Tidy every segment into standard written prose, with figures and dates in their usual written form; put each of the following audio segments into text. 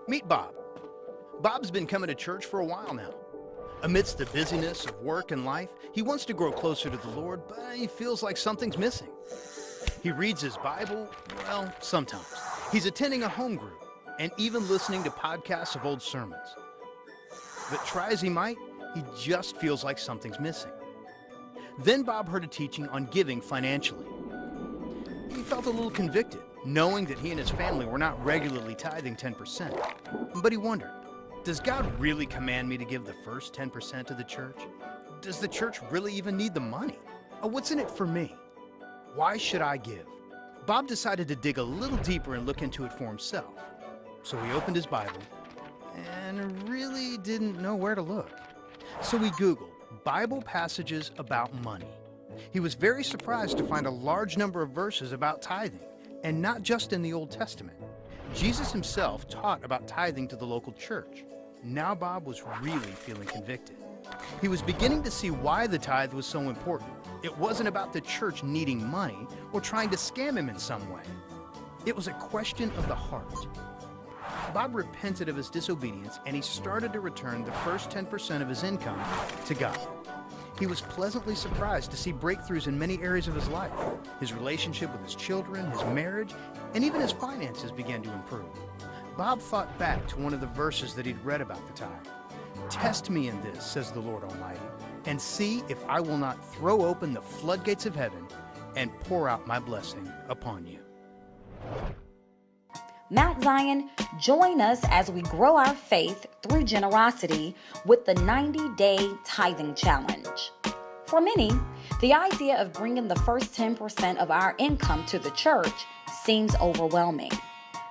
Meet Bob. Bob's been coming to church for a while now. Amidst the busyness of work and life, he wants to grow closer to the Lord, but he feels like something's missing. He reads his Bible, well, sometimes. He's attending a home group and even listening to podcasts of old sermons. But try as he might, he just feels like something's missing. Then Bob heard a teaching on giving financially. He felt a little convicted, knowing that he and his family were not regularly tithing 10%. But he wondered, does God really command me to give the first 10% to the church? Does the church really even need the money? What's in it for me? Why should I give? Bob decided to dig a little deeper and look into it for himself. So he opened his Bible and really didn't know where to look. So he Googled Bible passages about money. He was very surprised to find a large number of verses about tithing, and not just in the Old Testament. Jesus himself taught about tithing to the local church. Now Bob was really feeling convicted. He was beginning to see why the tithe was so important. It wasn't about the church needing money or trying to scam him in some way. It was a question of the heart. Bob repented of his disobedience, and he started to return the first 10% of his income to God. He was pleasantly surprised to see breakthroughs in many areas of his life. His relationship with his children, his marriage, and even his finances began to improve. Bob thought back to one of the verses that he'd read about the tithe. "Test me in this, says the Lord Almighty, and see if I will not throw open the floodgates of heaven and pour out my blessing upon you." Mount Zion, join us as we grow our faith through generosity with the 90-day tithing challenge. For many, the idea of bringing the first 10% of our income to the church seems overwhelming.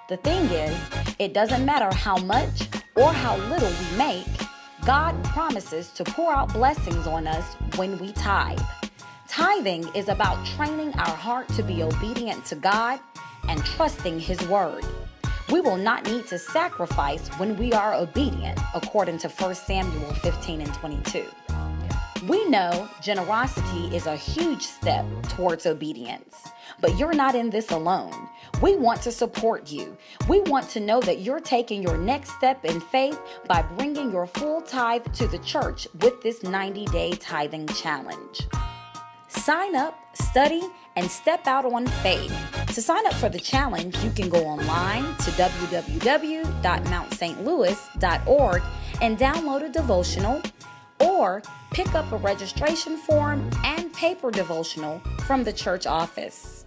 The thing is, it doesn't matter how much or how little we make, God promises to pour out blessings on us when we tithe. Tithing is about training our heart to be obedient to God and trusting His word. We will not need to sacrifice when we are obedient, according to 1 Samuel 15 and 22. We know generosity is a huge step towards obedience, but you're not in this alone. We want to support you. We want to know that you're taking your next step in faith by bringing your full tithe to the church with this 90-day tithing challenge. Sign up, study, and step out on faith. To sign up for the challenge, you can go online to www.mountstlouis.org and download a devotional, or pick up a registration form and paper devotional from the church office.